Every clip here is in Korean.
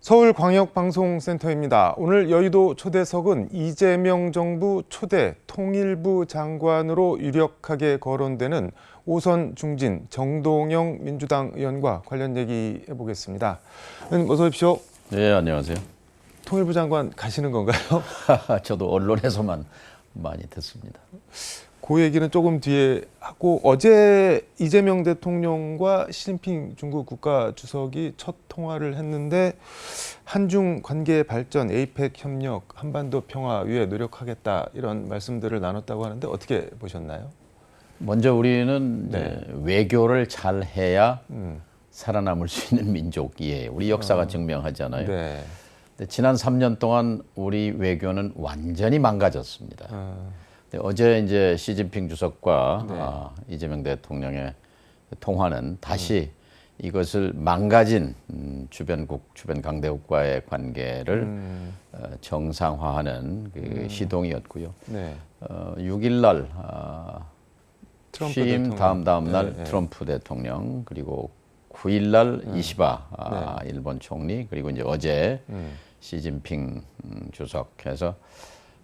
서울광역방송센터입니다. 오늘 여의도 초대석은 이재명 정부 초대 통일부 장관으로 유력하게 거론되는 오선 중진 정동영 민주당 의원과 관련 얘기 해보겠습니다. 의원님 어서 오십시오. 네, 안녕하세요. 통일부 장관 가시는 건가요? 저도 언론에서만 많이 듣습니다. 그 얘기는 조금 뒤에 하고, 어제 이재명 대통령과 시진핑 중국 국가주석이 첫 통화를 했는데 한중 관계 발전, 에이펙 협력, 한반도 평화 위해 노력하겠다 이런 말씀들을 나눴다고 하는데 어떻게 보셨나요? 먼저 우리는 네. 이제 외교를 잘 해야 살아남을 수 있는 민족이에요. 우리 역사가 증명하잖아요. 네. 근데 지난 3년 동안 우리 외교는 완전히 망가졌습니다. 어제 이제 시진핑 주석과 이재명 대통령의 통화는 다시 이것을 망가진 주변 강대국과의 관계를 정상화하는 그 시동이었고요. 네. 6일 날 취임 다음 날 네. 트럼프 대통령, 그리고 9일 날 이시바 일본 총리, 그리고 이제 어제 시진핑 주석해서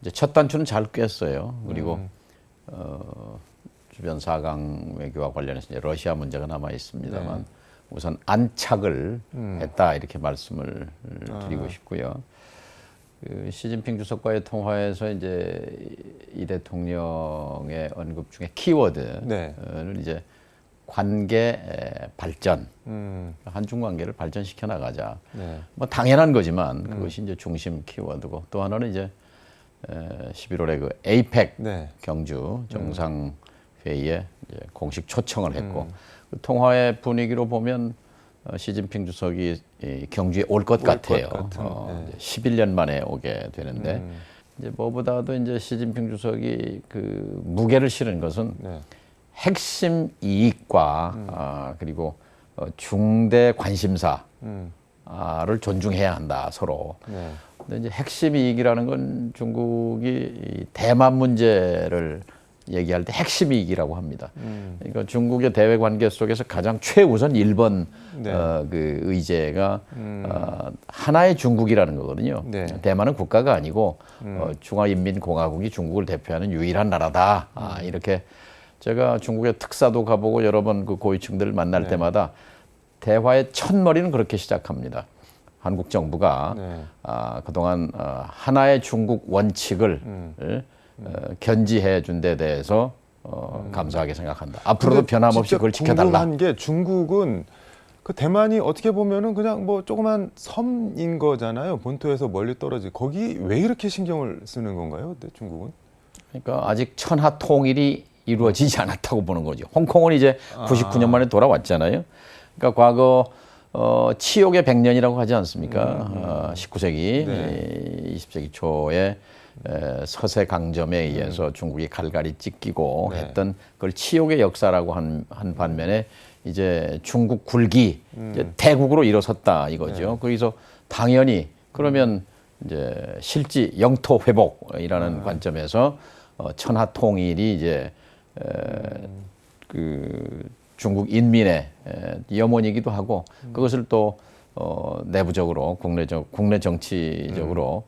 이제 첫 단추는 잘 꿰었어요. 그리고 주변 4강 외교와 관련해서 이제 러시아 문제가 남아 있습니다만 우선 안착을 했다, 이렇게 말씀을 드리고 싶고요. 그 시진핑 주석과의 통화에서 이제 이 대통령의 언급 중에 키워드를 이제 관계 발전, 한중 관계를 발전시켜 나가자. 뭐 당연한 거지만 그것이 이제 중심 키워드고, 또 하나는 이제 11월에 그 에이펙 경주 정상회의에 이제 공식 초청을 했고, 그 통화의 분위기로 보면 시진핑 주석이 경주에 올 것 같아요. 11년 만에 오게 되는데, 이제 뭐보다도 이제 시진핑 주석이 그 무게를 실은 것은 핵심 이익과 그리고 중대 관심사를 존중해야 한다, 서로. 근데 이제 핵심 이익이라는 건 중국이 대만 문제를 얘기할 때 핵심 이익이라고 합니다. 그러니까 중국의 대외 관계 속에서 가장 최우선 일본 그 의제가 하나의 중국이라는 거거든요. 대만은 국가가 아니고 중화인민공화국이 중국을 대표하는 유일한 나라다. 이렇게 제가 중국의 특사도 가보고 여러 번 그 고위층들을 만날 때마다 대화의 첫머리는 그렇게 시작합니다. 한국 정부가 그동안 하나의 중국 원칙을 견지해 준 데 대해서 감사하게 생각한다. 앞으로도 변함없이 그걸 지켜달라. 궁금한 게, 중국은 그 대만이 어떻게 보면은 그냥 뭐 조그만 섬인 거잖아요. 본토에서 멀리 떨어지. 거기 왜 이렇게 신경을 쓰는 건가요? 중국은? 그러니까 아직 천하 통일이 이루어지지 않았다고 보는 거죠. 홍콩은 이제 99년 만에 돌아왔잖아요. 그러니까 과거 치욕의 100년이라고 하지 않습니까? 19세기, 20세기 초에 서세 강점에 의해서 중국이 갈갈이 찢기고 했던 그걸 치욕의 역사라고 한 반면에 이제 중국 굴기, 이제 대국으로 일어섰다 이거죠. 그래서 당연히 그러면 이제 실지 영토 회복이라는 관점에서 천하 통일이 이제 그 중국 인민의 염원이기도 하고, 그것을 또 내부적으로 국내 정치적으로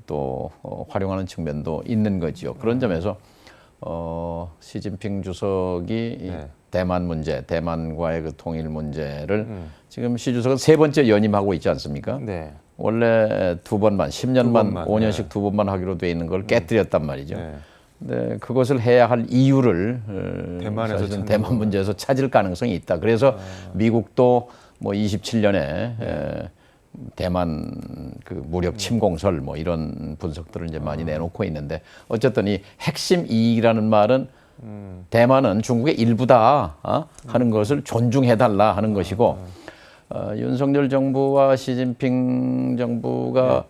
또 활용하는 측면도 있는 거지요. 그런 점에서 시진핑 주석이 이 대만 문제, 대만과의 그 통일 문제를 지금 시 주석은 3번째 연임하고 있지 않습니까? 원래 2번만, 10년만, 5년씩 2번만 하기로 돼 있는 걸 깨뜨렸단 말이죠. 네, 그것을 해야 할 이유를 사실은 대만 문제에서 찾을 가능성이 있다. 그래서 미국도 뭐 27년에 대만 그 무력 침공설 뭐 이런 분석들을 이제 많이 내놓고 있는데, 어쨌든 이 핵심 이익이라는 말은 대만은 중국의 일부다 하는 것을 존중해달라 하는 것이고, 윤석열 정부와 시진핑 정부가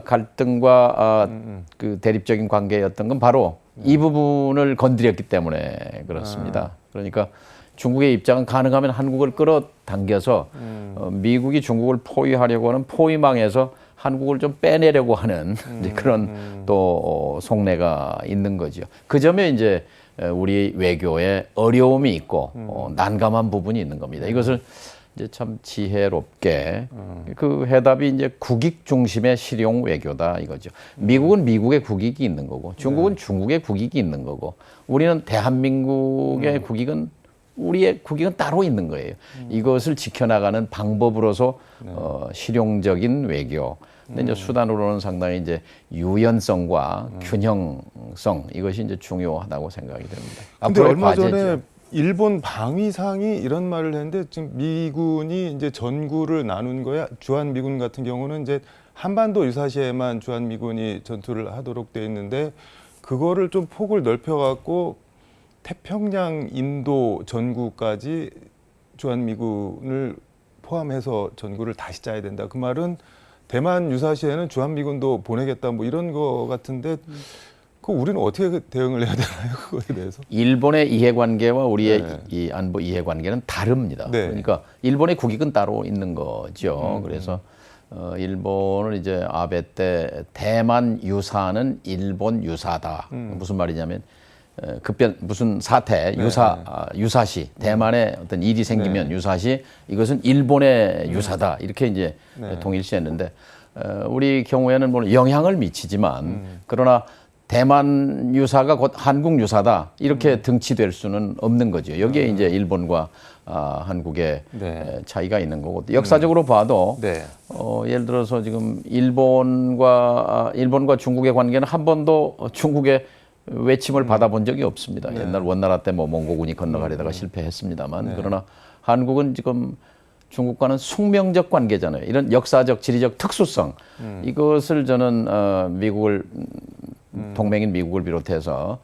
갈등과 그 대립적인 관계였던 건 바로 이 부분을 건드렸기 때문에 그렇습니다. 그러니까 중국의 입장은 가능하면 한국을 끌어당겨서 미국이 중국을 포위하려고 하는 포위망에서 한국을 좀 빼내려고 하는 이제 그런 또 속내가 있는 거죠. 그 점에 이제 우리 외교에 어려움이 있고 난감한 부분이 있는 겁니다. 이것을 이제 참 지혜롭게 그 해답이 이제 국익 중심의 실용 외교다 이거죠. 미국은 미국의 국익이 있는 거고 중국은 중국의 국익이 있는 거고 우리는 대한민국의 국익은 우리의 국익은 따로 있는 거예요. 이것을 지켜나가는 방법으로서 실용적인 외교. 근데 이제 수단으로는 상당히 이제 유연성과 균형성 이것이 이제 중요하다고 생각이 됩니다. 근데 앞으로의 얼마 과제죠. 전에 일본 방위상이 이런 말을 했는데 지금 미군이 이제 전구를 나눈 거야. 주한 미군 같은 경우는 이제 한반도 유사시에만 주한 미군이 전투를 하도록 돼 있는데 그거를 좀 폭을 넓혀 갖고 태평양 인도 전구까지 주한 미군을 포함해서 전구를 다시 짜야 된다. 그 말은 대만 유사시에는 주한 미군도 보내겠다 뭐 이런 거 같은데 그 우리는 어떻게 대응을 해야 되나요? 그거에 대해서? 일본의 이해관계와 우리의 네. 이 안보 이해관계는 다릅니다. 네. 그러니까 일본의 국익은 따로 있는 거죠. 그래서 일본은 이제 아베 때 대만 유사는 일본 유사다. 무슨 말이냐면 급변 무슨 사태 유사시 대만에 어떤 일이 생기면 유사시 이것은 일본의 유사다 이렇게 이제 동일시했는데 우리 경우에는 물론 영향을 미치지만 그러나 대만 유사가 곧 한국 유사다 이렇게 등치될 수는 없는 거죠. 여기에 이제 일본과 한국의 차이가 있는 거고 역사적으로 봐도 예를 들어서 지금 일본과 중국의 관계는 한 번도 중국의 외침을 받아본 적이 없습니다. 옛날 원나라 때 뭐 몽고군이 건너가려다가 실패했습니다만 그러나 한국은 지금 중국과는 숙명적 관계잖아요. 이런 역사적, 지리적 특수성 이것을 저는 미국을 동맹인 미국을 비롯해서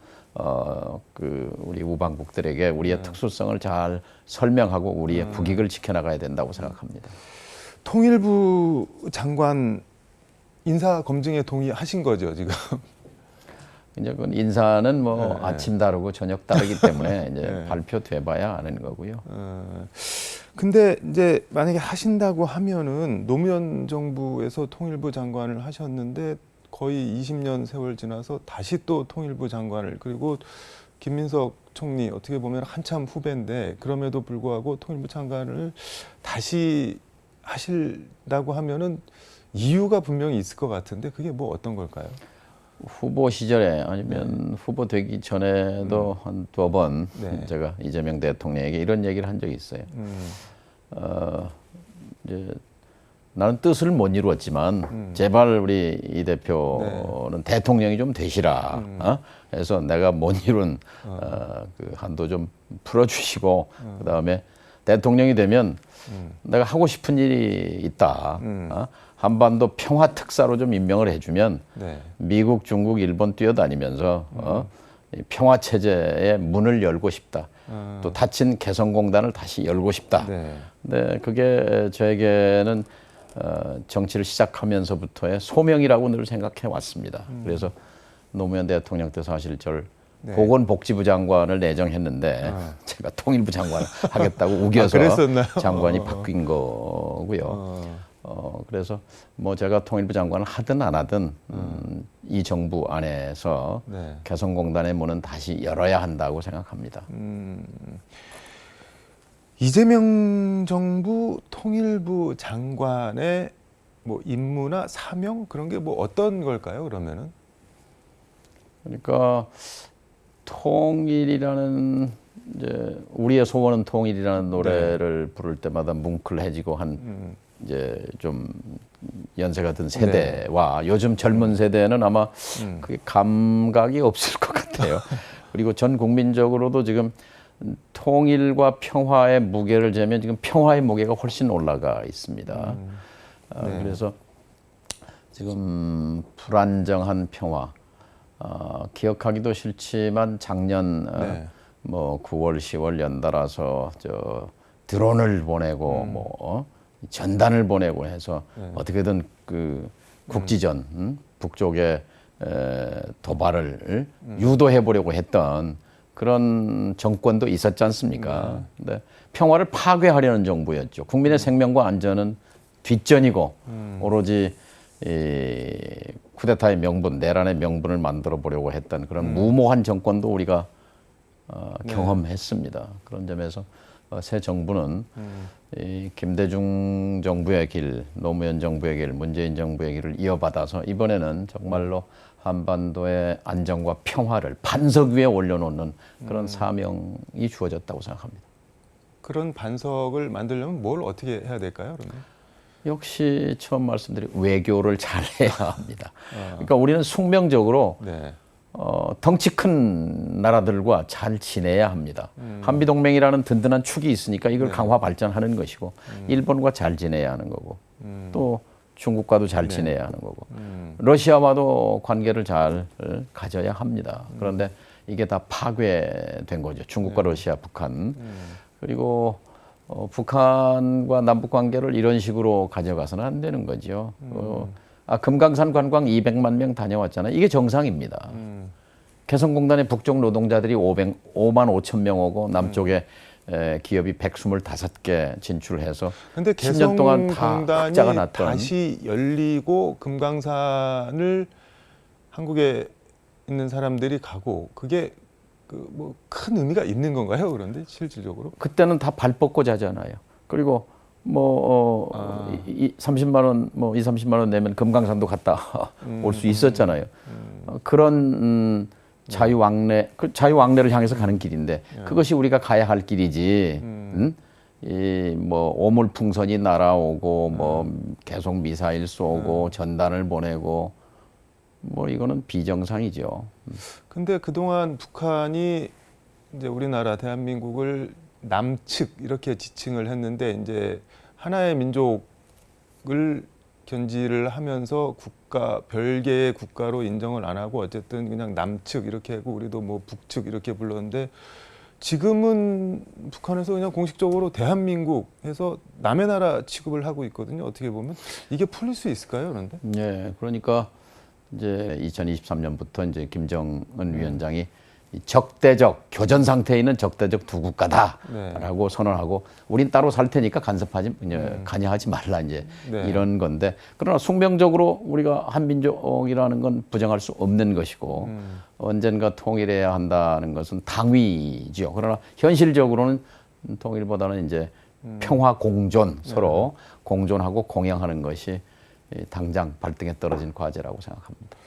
그 우리 우방국들에게 우리의 특수성을 잘 설명하고 우리의 국익을 지켜나가야 된다고 생각합니다. 통일부 장관 인사 검증에 동의하신 거죠 지금? 이제 그 인사는 뭐 아침 다르고 저녁 다르기 때문에 이제 발표돼봐야 아는 거고요. 근데 이제 만약에 하신다고 하면은 노무현 정부에서 통일부 장관을 하셨는데 거의 20년 세월 지나서 다시 또 통일부 장관을 그리고 김민석 총리 어떻게 보면 한참 후배인데 그럼에도 불구하고 통일부 장관을 다시 하신다고 하면은 이유가 분명히 있을 것 같은데 그게 뭐 어떤 걸까요? 후보 시절에 아니면 후보 되기 전에도 한 두 번 제가 이재명 대통령에게 이런 얘기를 한 적이 있어요. 이제 나는 뜻을 못 이루었지만 제발 우리 이 대표는 대통령이 좀 되시라. 그래서 내가 못 이룬 그 한도 좀 풀어주시고 그다음에 대통령이 되면 내가 하고 싶은 일이 있다. 한반도 평화 특사로 좀 임명을 해주면 미국, 중국, 일본 뛰어다니면서 이 평화 체제의 문을 열고 싶다. 또 닫힌 개성공단을 다시 열고 싶다. 근데 그게 저에게는 정치를 시작하면서부터의 소명이라고 늘 생각해 왔습니다. 그래서 노무현 대통령 때 사실 저를 보건복지부 장관을 내정했는데 제가 통일부 장관을 하겠다고 우겨서 장관이 바뀐 거고요. 그래서 뭐 제가 통일부 장관을 하든 안 하든 이 정부 안에서 개성공단의 문은 다시 열어야 한다고 생각합니다. 이재명 정부 통일부 장관의 뭐 임무나 사명 그런 게 뭐 어떤 걸까요? 그러면은 그러니까 통일이라는 이제 우리의 소원은 통일이라는 노래를 부를 때마다 뭉클해지고 한 이제 좀 연세가 든 세대와 요즘 젊은 세대는 아마 그게 감각이 없을 것 같아요. 그리고 전 국민적으로도 지금 통일과 평화의 무게를 재면 지금 평화의 무게가 훨씬 올라가 있습니다. 그래서 지금 불안정한 평화, 기억하기도 싫지만 작년 뭐 9월, 10월 연달아서 저 드론을 보내고 뭐 전단을 보내고 해서 어떻게든 그 국지전 북쪽에 도발을 유도해 보려고 했던 그런 정권도 있었지 않습니까? 근데 평화를 파괴하려는 정부였죠. 국민의 생명과 안전은 뒷전이고 오로지 이 쿠데타의 명분, 내란의 명분을 만들어 보려고 했던 그런 무모한 정권도 우리가 경험했습니다. 그런 점에서 새 정부는 이 김대중 정부의 길, 노무현 정부의 길, 문재인 정부의 길을 이어받아서 이번에는 정말로 한반도의 안정과 평화를 반석 위에 올려놓는 그런 사명이 주어졌다고 생각합니다. 그런 반석을 만들려면 뭘 어떻게 해야 될까요, 그러면? 역시 처음 말씀드린 외교를 잘해야 합니다. 그러니까 우리는 숙명적으로 네. 덩치 큰 나라들과 잘 지내야 합니다. 한미동맹이라는 든든한 축이 있으니까 이걸 강화 발전하는 것이고 일본과 잘 지내야 하는 거고 또 중국과도 잘 지내야 하는 거고 러시아와도 관계를 잘 가져야 합니다. 그런데 이게 다 파괴된 거죠. 중국과 러시아, 북한. 그리고 북한과 남북 관계를 이런 식으로 가져가서는 안 되는 거죠. 금강산 관광 200만 명 다녀왔잖아요. 이게 정상입니다. 개성공단의 북쪽 노동자들이 5만 5천 명 오고 남쪽에 기업이 125개 진출해서 근데 10년 동안 다 흑자가 개성공단이 났던 다시 열리고 금강산을 한국에 있는 사람들이 가고 그게 그 뭐 큰 의미가 있는 건가요? 그런데 실질적으로? 그때는 다 발 뻗고 자잖아요. 그리고 뭐 30만 원, 뭐 30만 원 내면 금강산도 갔다 올 수 있었잖아요. 그런 자유왕래, 그 자유왕래를 향해서 가는 길인데 그것이 우리가 가야 할 길이지. 이 뭐 오물풍선이 날아오고 뭐 계속 미사일 쏘고 전단을 보내고 뭐 이거는 비정상이죠. 근데 그동안 북한이 이제 우리나라 대한민국을 남측 이렇게 지칭을 했는데 이제 하나의 민족을 견지를 하면서 국가 별개의 국가로 인정을 안 하고 어쨌든 그냥 남측 이렇게 하고 우리도 뭐 북측 이렇게 불렀는데 지금은 북한에서 그냥 공식적으로 대한민국 해서 남의 나라 취급을 하고 있거든요. 어떻게 보면 이게 풀릴 수 있을까요? 그런데? 네, 그러니까 이제 2023년부터 이제 김정은 위원장이 이 적대적 교전 상태에 있는 적대적 두 국가다라고 선언하고 우린 따로 살 테니까 간여하지 말라 이제 이런 건데 그러나 숙명적으로 우리가 한민족이라는 건 부정할 수 없는 것이고 언젠가 통일해야 한다는 것은 당위죠. 그러나 현실적으로는 통일보다는 이제 평화 공존 서로 공존하고 공양하는 것이 당장 발등에 떨어진 과제라고 생각합니다.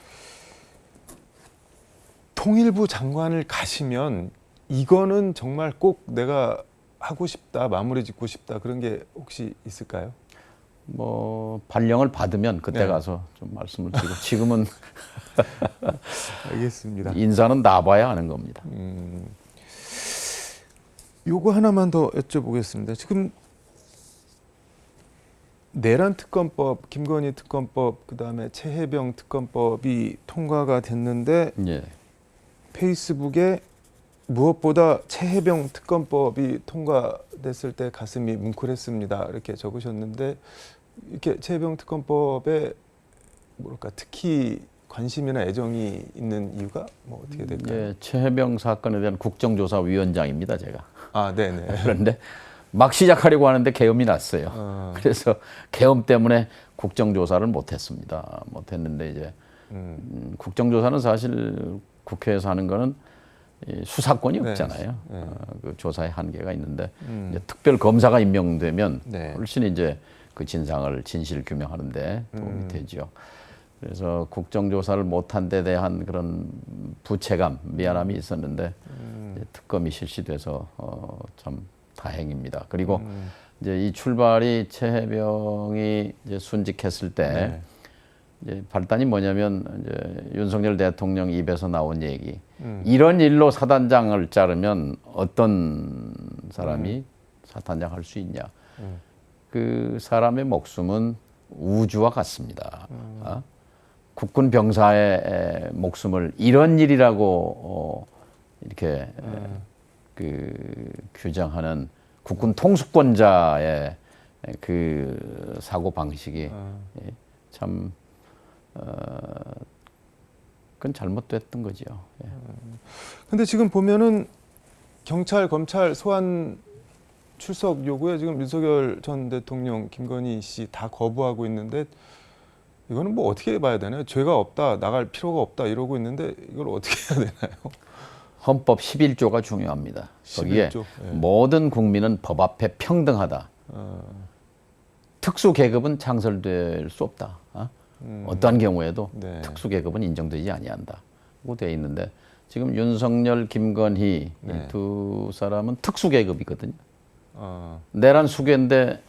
통일부 장관을 가시면 이거는 정말 꼭 내가 하고 싶다, 마무리 짓고 싶다 그런 게 혹시 있을까요? 뭐 발령을 받으면 그때 가서 좀 말씀을 드리고 지금은 알겠습니다. 인사는 나봐야 하는 겁니다. 요거 하나만 더 여쭤보겠습니다. 지금 내란 특검법, 김건희 특검법, 그다음에 최혜병 특검법이 통과가 됐는데 예. 페이스북에 무엇보다 최혜병 특검법이 통과됐을 때 가슴이 뭉클했습니다. 이렇게 적으셨는데 이렇게 최혜병 특검법에 뭐랄까 특히 관심이나 애정이 있는 이유가 뭐 어떻게 될까요? 예, 최혜병 사건에 대한 국정조사위원장입니다, 제가. 아, 네네. 그런데 막 시작하려고 하는데 계엄이 났어요. 그래서 계엄 때문에 국정조사를 못했습니다. 못했는데 이제 국정조사는 사실 국회에서 하는 거는 수사권이 없잖아요. 그 조사의 한계가 있는데 이제 특별 검사가 임명되면 훨씬 이제 그 진상을 진실 규명하는데 도움이 되죠. 그래서 국정조사를 못한 데 대한 그런 부채감, 미안함이 있었는데 이제 특검이 실시돼서 참 다행입니다. 그리고 이제 이 출발이 최혜병이 이제 순직했을 때 이제 발단이 뭐냐면 이제 윤석열 대통령 입에서 나온 얘기. 이런 일로 사단장을 자르면 어떤 사람이 사단장 할 수 있냐. 그 사람의 목숨은 우주와 같습니다. 국군 병사의 목숨을 이런 일이라고 이렇게 그 규정하는 국군 통수권자의 그 사고 방식이 참 그건 잘못됐던 거죠. 근데 지금 보면은 경찰, 검찰 소환 출석 요구에 지금 윤석열 전 대통령, 김건희 씨 다 거부하고 있는데 이거는 뭐 어떻게 봐야 되나요? 죄가 없다, 나갈 필요가 없다 이러고 있는데 이걸 어떻게 해야 되나요? 헌법 11조가 중요합니다. 거기에 11조? 예. 모든 국민은 법 앞에 평등하다. 특수 계급은 창설될 수 없다. 어떠한 경우에도 네. 특수 계급은 인정되지 아니한다고 되어 있는데 지금 윤석열, 김건희 네. 이 두 사람은 특수 계급이거든요. 어, 내란 수괴인데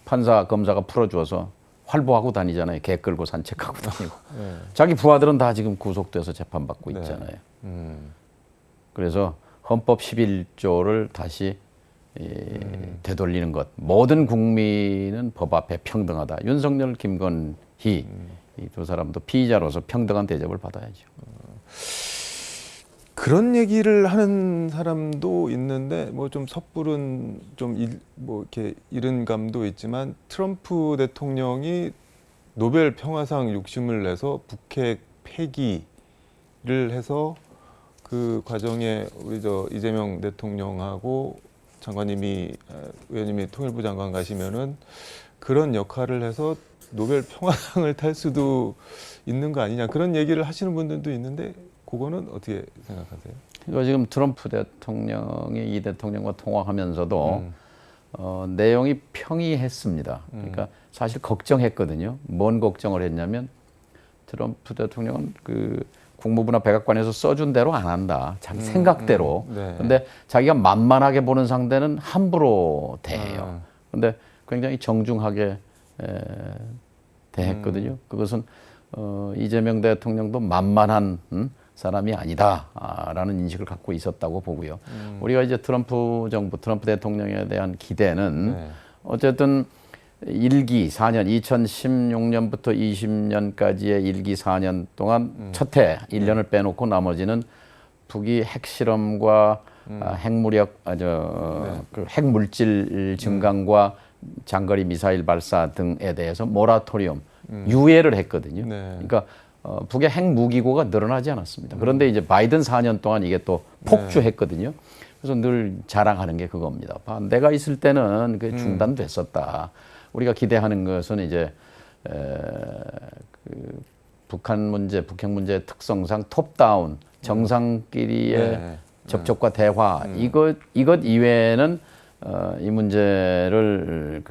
판사, 검사가 풀어줘서 활보하고 다니잖아요. 개 끌고 산책하고 다니고. 네. 자기 부하들은 다 지금 구속돼서 재판받고 네. 있잖아요. 음, 그래서 헌법 11조를 다시 되돌리는 것. 모든 국민은 법 앞에 평등하다. 윤석열, 김건희 이 두 사람도 피의자로서 평등한 대접을 받아야죠. 그런 얘기를 하는 사람도 있는데 뭐 좀 섣부른 뭐 이렇게 이른 감도 있지만 트럼프 대통령이 노벨 평화상 욕심을 내서 북핵 폐기를 해서 그 과정에 우리 이재명 대통령하고 장관님이 의원님이 통일부 장관 가시면은 그런 역할을 해서 노벨 평화상을 탈 수도 있는 거 아니냐 그런 얘기를 하시는 분들도 있는데 그거는 어떻게 생각하세요? 이거 지금 트럼프 대통령이 이 대통령과 통화하면서도 내용이 평이했습니다. 그러니까 사실 걱정했거든요. 뭔 걱정을 했냐면 트럼프 대통령은 그 국무부나 백악관에서 써준 대로 안 한다. 자기 생각대로. 네. 근데 자기가 만만하게 보는 상대는 함부로 대해요. 근데 굉장히 정중하게 대했거든요. 그것은 이재명 대통령도 만만한 사람이 아니다라는 인식을 갖고 있었다고 보고요. 우리가 이제 트럼프 정부, 트럼프 대통령에 대한 기대는 네. 어쨌든 1기 4년, 2016년부터 20년까지의 1기 4년 동안 첫 해 1년을 빼놓고 나머지는 북이 핵실험과 핵무력, 그 핵물질 증강과 장거리 미사일 발사 등에 대해서 모라토리엄, 유예를 했거든요. 네. 그러니까 북의 핵무기고가 늘어나지 않았습니다. 그런데 이제 바이든 4년 동안 이게 또 폭주했거든요. 그래서 늘 자랑하는 게 그겁니다. 내가 있을 때는 그게 중단됐었다. 우리가 기대하는 것은 이제 그 북한 문제, 북핵 문제의 특성상 톱다운 정상끼리의 네. 접촉과 대화 이것 이외에는 이 문제를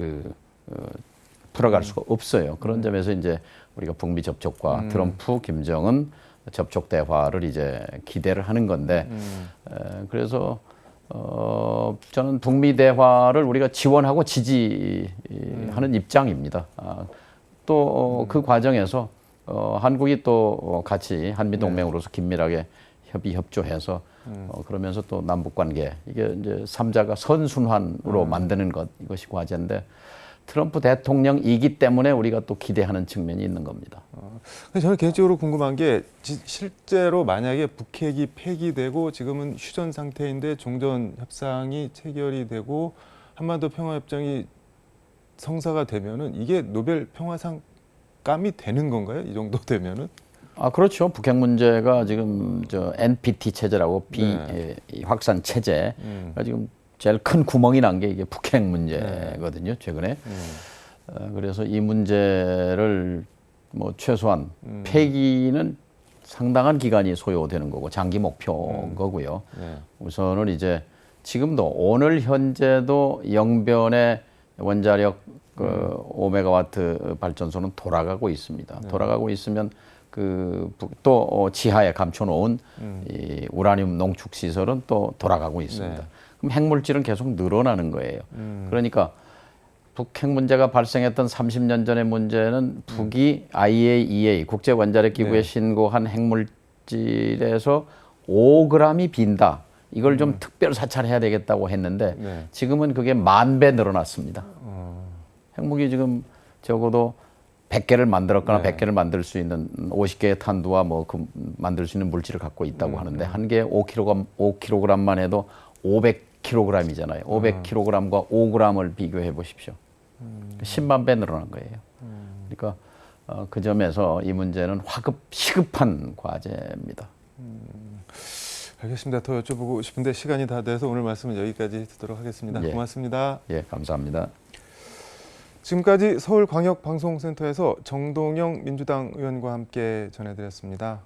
풀어갈 수가 없어요. 그런 점에서 이제 우리가 북미 접촉과 트럼프, 김정은 접촉 대화를 이제 기대를 하는 건데 그래서 저는 북미 대화를 우리가 지원하고 지지하는 입장입니다. 또 그 과정에서 한국이 또 같이 한미 동맹으로서 긴밀하게 협의 협조해서 그러면서 또 남북 관계 이게 이제 삼자가 선순환으로 만드는 것 이것이 과제인데 트럼프 대통령이기 때문에 우리가 또 기대하는 측면이 있는 겁니다. 저는 개인적으로 궁금한 게 실제로 만약에 북핵이 폐기되고 지금은 휴전 상태인데 종전 협상이 체결이 되고 한반도 평화협정이 성사가 되면은 이게 노벨 평화상 감이 되는 건가요? 이 정도 되면은? 그렇죠. 북핵 문제가 지금 NPT 체제라고 네. 확산 체제. 지금 제일 큰 구멍이 난 게 이게 북핵 문제거든요. 최근에. 그래서 이 문제를 뭐 최소한 폐기는 상당한 기간이 소요되는 거고 장기 목표인 거고요. 네. 우선은 이제 지금도 오늘 현재도 영변의 원자력 5메가와트 발전소는 돌아가고 있습니다. 돌아가고 있으면 또 지하에 감춰놓은 이 우라늄 농축 시설은 또 돌아가고 있습니다. 네. 그럼 핵물질은 계속 늘어나는 거예요. 그러니까 북핵 문제가 발생했던 30년 전의 문제는 북이 IAEA 국제 원자력 기구에 네. 신고한 핵물질에서 5g이 빈다. 이걸 좀 특별 사찰해야 되겠다고 했는데 네. 지금은 그게 10,000배 늘어났습니다. 핵무기 지금 적어도 100개를 만들었거나 네. 100개를 만들 수 있는 50개의 탄두와 만들 수 있는 물질을 갖고 있다고 하는데 한 개에 5kg만 해도 500kg이잖아요. 500kg과 5g을 비교해 보십시오. 10만 배 늘어난 거예요. 그러니까 그 점에서 이 문제는 시급한 과제입니다. 알겠습니다. 더 여쭤보고 싶은데 시간이 다 돼서 오늘 말씀은 여기까지 듣도록 하겠습니다. 예. 고맙습니다. 예, 감사합니다. 지금까지 서울광역방송센터에서 정동영 민주당 의원과 함께 전해드렸습니다.